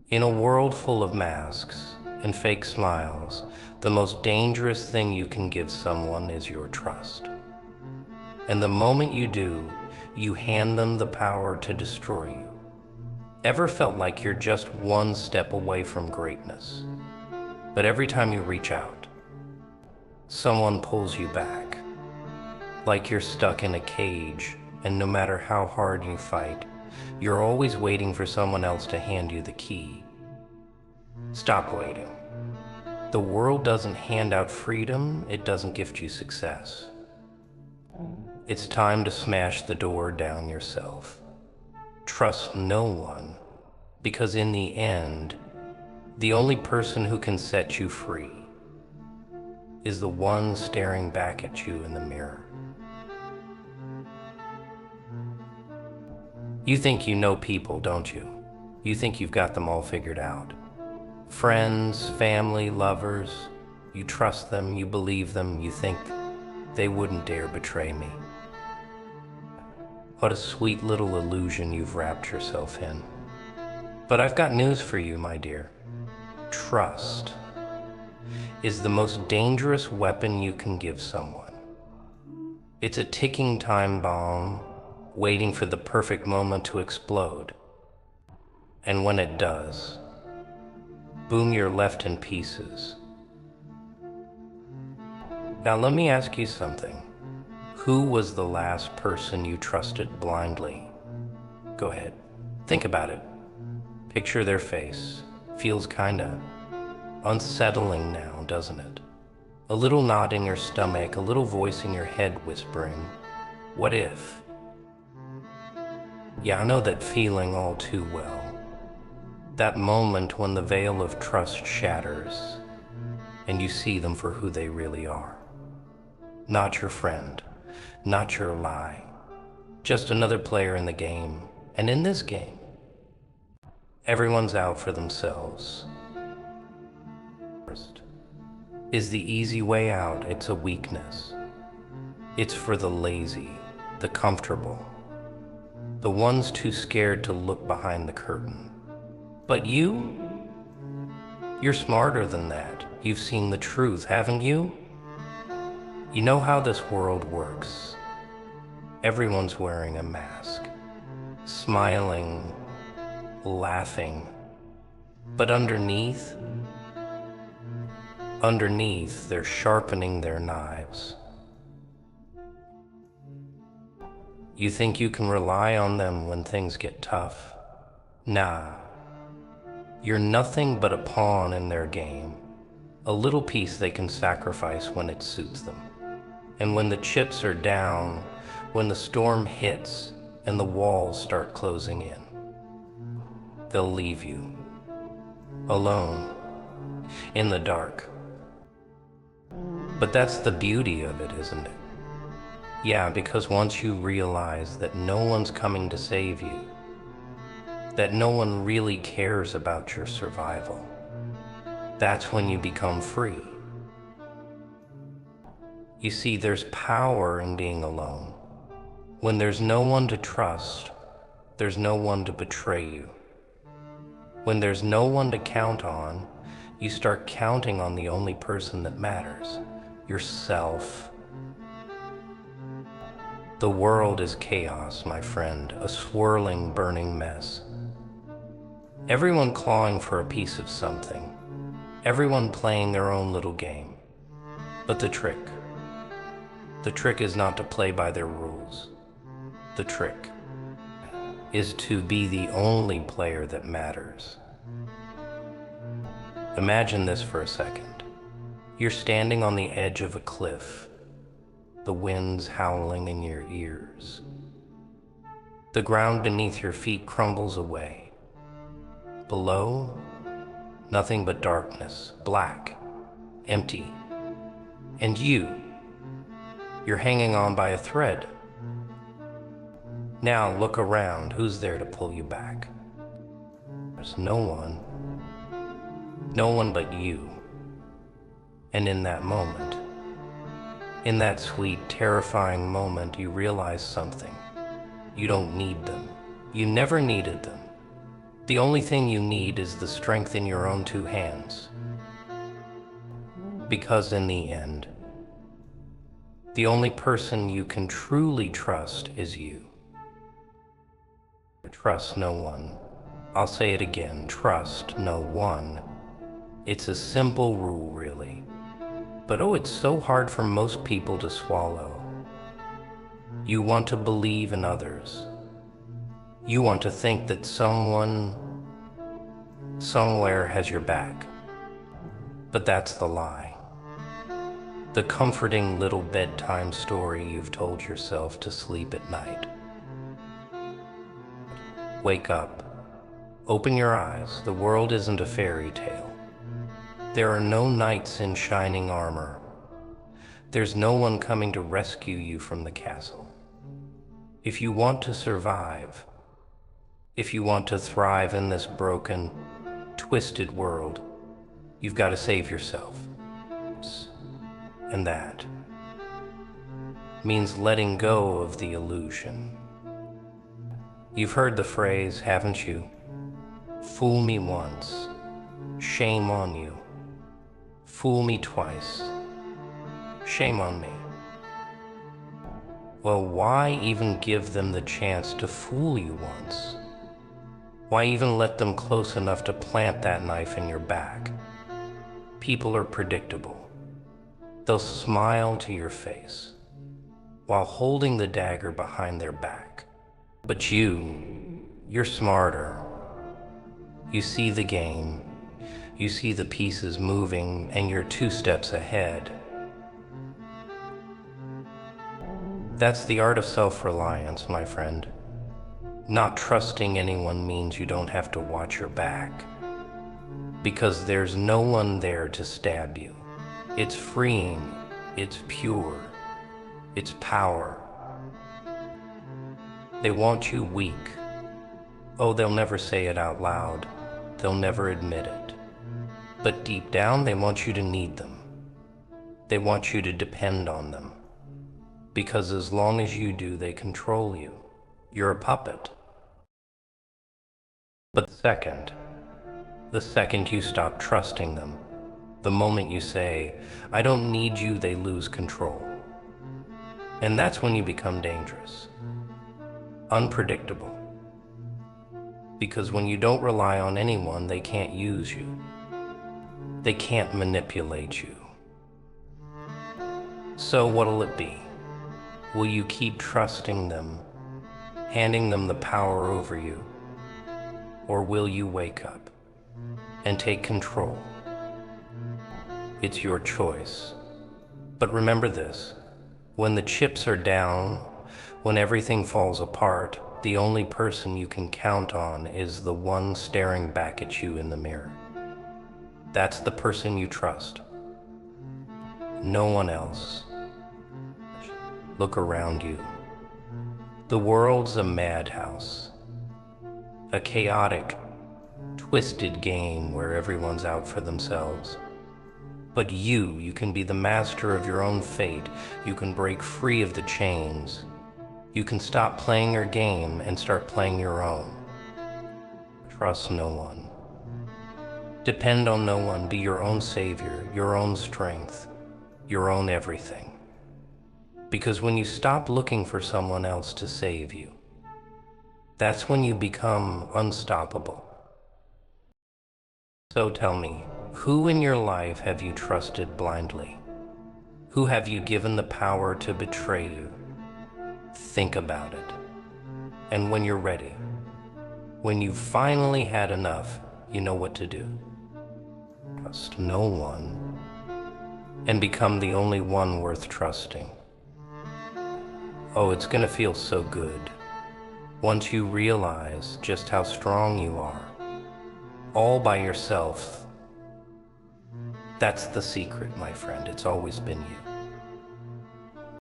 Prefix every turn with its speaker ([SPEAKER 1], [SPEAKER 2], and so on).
[SPEAKER 1] In a world full of masks and fake smiles, the most dangerous thing you can give someone is your trust. And the moment you do, you hand them the power to destroy you. Ever felt like you're just one step away from greatness? But every time you reach out, someone pulls you back. Like you're stuck in a cage, and no matter how hard you fight, you're always waiting for someone else to hand you the key. Stop waiting. The world doesn't hand out freedom, it doesn't gift you success. It's time to smash the door down yourself. Trust no one, because in the end, the only person who can set you free is the one staring back at you in the mirror. You think you know people, don't you? You think you've got them all figured out. Friends, family, lovers, you trust them, you believe them, you think they wouldn't dare betray me. What a sweet little illusion you've wrapped yourself in. But I've got news for you, my dear. Trust is the most dangerous weapon you can give someone. It's a ticking time bomb waiting for the perfect moment to explode. And when it does, boom, you're left in pieces. Now let me ask you something. Who was the last person you trusted blindly? Go ahead, think about it. Picture their face. Feels kinda unsettling now, doesn't it? A little knot in your stomach, a little voice in your head whispering, what if? Yeah, I know that feeling all too well. That moment when the veil of trust shatters and you see them for who they really are. Not your friend, not your lie, just another player in the game. And in this game, everyone's out for themselves. First is the easy way out. It's a weakness. It's for the lazy, the comfortable, the ones too scared to look behind the curtain. But you're smarter than that. You've seen the truth, haven't you? You know how this world works. Everyone's wearing a mask, smiling, laughing, but underneath, they're sharpening their knives. You think you can rely on them when things get tough? Nah, you're nothing but a pawn in their game, a little piece they can sacrifice when it suits them. And when the chips are down, when the storm hits and the walls start closing in, they'll leave you alone in the dark. But that's the beauty of it, isn't it? Yeah, because once you realize that no one's coming to save you, that no one really cares about your survival, that's when you become free. You see, there's power in being alone. When there's no one to trust, there's no one to betray you. When there's no one to count on, you start counting on the only person that matters, yourself. The world is chaos, my friend, a swirling, burning mess. Everyone clawing for a piece of something. Everyone playing their own little game. But the trick is not to play by their rules. The trick is to be the only player that matters. Imagine this for a second. You're standing on the edge of a cliff. The wind's howling in your ears. The ground beneath your feet crumbles away. Below, nothing but darkness, black, empty. And you're hanging on by a thread. Now look around, who's there to pull you back? There's no one but you. And in that moment, in that sweet, terrifying moment, you realize something. You don't need them. You never needed them. The only thing you need is the strength in your own two hands. Because in the end, the only person you can truly trust is you. Trust no one. I'll say it again, trust no one. It's a simple rule, really. But oh, it's so hard for most people to swallow. You want to believe in others. You want to think that someone, somewhere has your back. But that's the lie. The comforting little bedtime story you've told yourself to sleep at night. Wake up. Open your eyes. The world isn't a fairy tale. There are no knights in shining armor. There's no one coming to rescue you from the castle. If you want to survive, if you want to thrive in this broken, twisted world, you've got to save yourself. And that means letting go of the illusion. You've heard the phrase, haven't you? Fool me once, shame on you. Fool me twice, shame on me. Well, why even give them the chance to fool you once? Why even let them close enough to plant that knife in your back? People are predictable. They'll smile to your face while holding the dagger behind their back. But you're smarter. You see the game, you see the pieces moving, and you're 2 steps ahead. That's the art of self-reliance, my friend. Not trusting anyone means you don't have to watch your back, because there's no one there to stab you. It's freeing, it's pure, it's power. They want you weak. Oh, they'll never say it out loud. They'll never admit it. But deep down, they want you to need them. They want you to depend on them. Because as long as you do, they control you. You're a puppet. But the second you stop trusting them, the moment you say, I don't need you, they lose control. And that's when you become dangerous. Unpredictable. Because when you don't rely on anyone, they can't use you. They can't manipulate you. So what'll it be? Will you keep trusting them, handing them the power over you? Or will you wake up and take control? It's your choice. But remember this, when the chips are down, when everything falls apart, the only person you can count on is the one staring back at you in the mirror. That's the person you trust. No one else. Look around you. The world's a madhouse. A chaotic, twisted game where everyone's out for themselves. But you can be the master of your own fate. You can break free of the chains. You can stop playing your game and start playing your own. Trust no one. Depend on no one. Be your own savior, your own strength, your own everything. Because when you stop looking for someone else to save you, that's when you become unstoppable. So tell me, who in your life have you trusted blindly? Who have you given the power to betray you? Think about it. And when you're ready, when you've finally had enough, you know what to do. Trust no one and become the only one worth trusting. Oh, it's gonna feel so good once you realize just how strong you are, all by yourself. That's the secret, my friend. It's always been you.